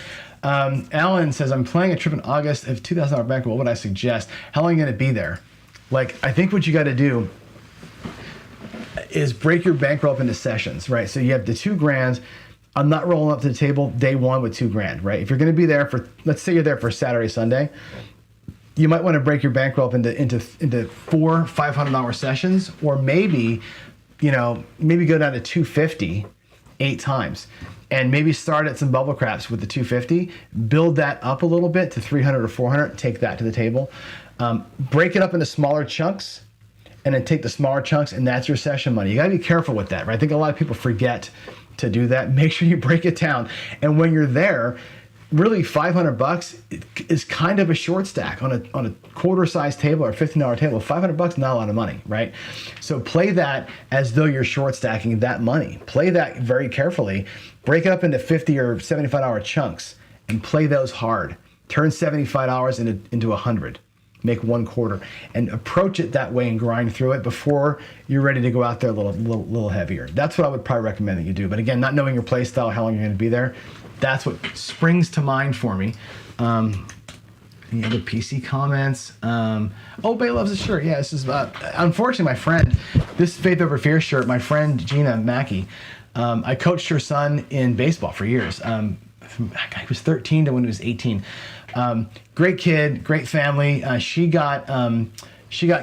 Alan says, I'm planning a trip in August of $2,000 bankroll. What would I suggest? How long are you going to be there? Like, I think what you got to do is break your bankroll up into sessions, right? So you have the $2,000. I'm not rolling up to the table day one with $2,000, right? If you're going to be there for, let's say you're there for Saturday, Sunday, you might want to break your bankroll up into 4 $500 sessions, or maybe go down to 250 8 times, and maybe start at some bubble craps with the 250, build that up a little bit to 300 or 400, take that to the table, break it up into smaller chunks, and then take the smaller chunks, and that's your session money. You gotta be careful with that, right? I think a lot of people forget to do that. Make sure you break it down. And when you're there, really $500 is kind of a short stack on a quarter size table or a $15 table. $500 not a lot of money, right? So play that as though you're short stacking that money. Play that very carefully. Break it up into $50 or $75 chunks and play those hard. Turn $75 into 100. Make 1 quarter and approach it that way and grind through it before you're ready to go out there a little heavier. That's what I would probably recommend that you do. But again, not knowing your play style, how long you're going to be there, that's what springs to mind for me. Any other PC comments? Bay loves a shirt. Yeah, this is unfortunately my friend. This Faith Over Fear shirt, my friend Gina Mackey. I coached her son in baseball for years. He was 13 to when he was 18. Great kid, great family. She got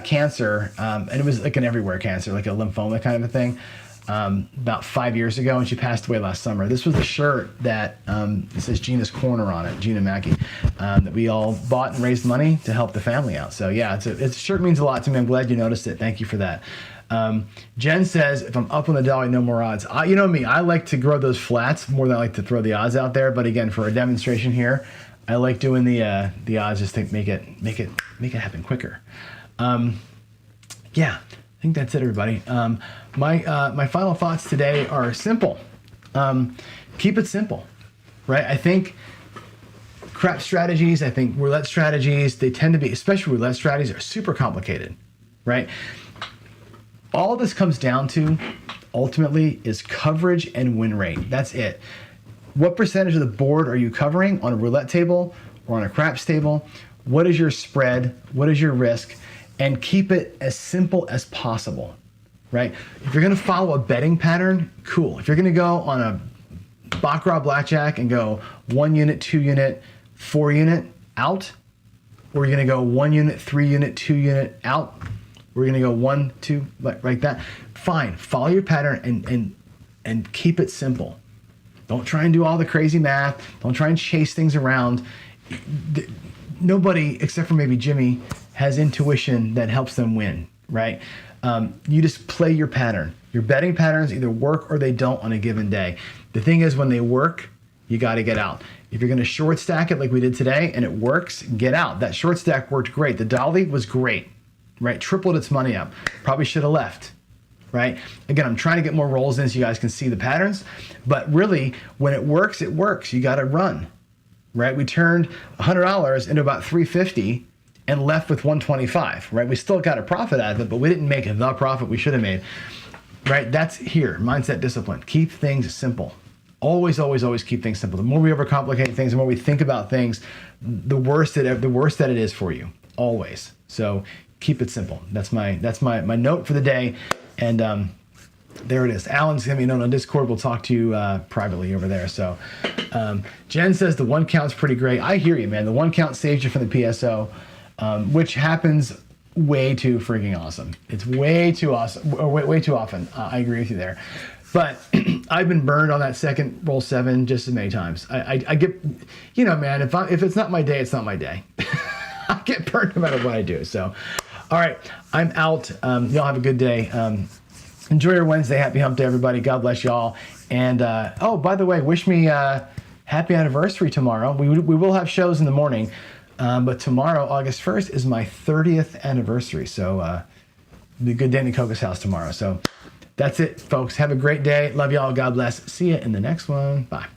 cancer, and it was like an everywhere cancer, like a lymphoma kind of a thing, about 5 years ago, and she passed away last summer. This was the shirt that it says Gina's Corner on it, Gina Mackey, that we all bought and raised money to help the family out. So yeah, it's a shirt means a lot to me. I'm glad you noticed it. Thank you for that. Jen says, if I'm up on the dolly, no more odds. You know me, I like to grow those flats more than I like to throw the odds out there. But again, for a demonstration here, I like doing the odds just to make it happen quicker. Yeah, I think that's it, everybody. My final thoughts today are simple. Keep it simple, right? I think crap strategies, I think roulette strategies, they tend to be, especially roulette strategies, are super complicated, right? All this comes down to, ultimately, is coverage and win rate. That's it. What percentage of the board are you covering on a roulette table or on a craps table? What is your spread? What is your risk? And keep it as simple as possible, right? If you're gonna follow a betting pattern, cool. If you're gonna go on a Baccarat blackjack and go 1 unit, 2 unit, 4 unit out, or you're gonna go 1 unit, 3 unit, 2 unit out, we're gonna go 1, 2, like that. Fine, follow your pattern and keep it simple. Don't try and do all the crazy math. Don't try and chase things around. Nobody, except for maybe Jimmy, has intuition that helps them win, right? You just play your pattern. Your betting patterns either work or they don't on a given day. The thing is, when they work, you gotta get out. If you're gonna short stack it like we did today and it works, get out. That short stack worked great. The dolly was great, right? Tripled its money up. Probably should have left, right? Again, I'm trying to get more rolls in so you guys can see the patterns, but really, when it works, it works. You gotta run, right? We turned $100 into about $350 and left with $125, right? We still got a profit out of it, but we didn't make the profit we should have made, right? That's here, mindset discipline. Keep things simple. Always, always, always keep things simple. The more we overcomplicate things, the more we think about things, the worse that it is for you, always. So keep it simple. That's my note for the day. And There it is. Alan's going to be known on Discord. We'll talk to you privately over there. So Jen says the one count's pretty great. I hear you, man. The one count saves you from the PSO, which happens way too freaking awesome. It's way too awesome, or way too often. I agree with you there. But I've been burned on that second roll 7 just as many times. I get, you know, man, if it's not my day, it's not my day. I get burned no matter what I do. So, all right, I'm out. Y'all have a good day. Enjoy your Wednesday. Happy hump day, everybody. God bless y'all. And, oh, by the way, wish me happy anniversary tomorrow. We will have shows in the morning, but tomorrow, August 1st, is my 30th anniversary. So it'll be a good day in the Coco's house tomorrow. So that's it, folks. Have a great day. Love y'all. God bless. See you in the next one. Bye.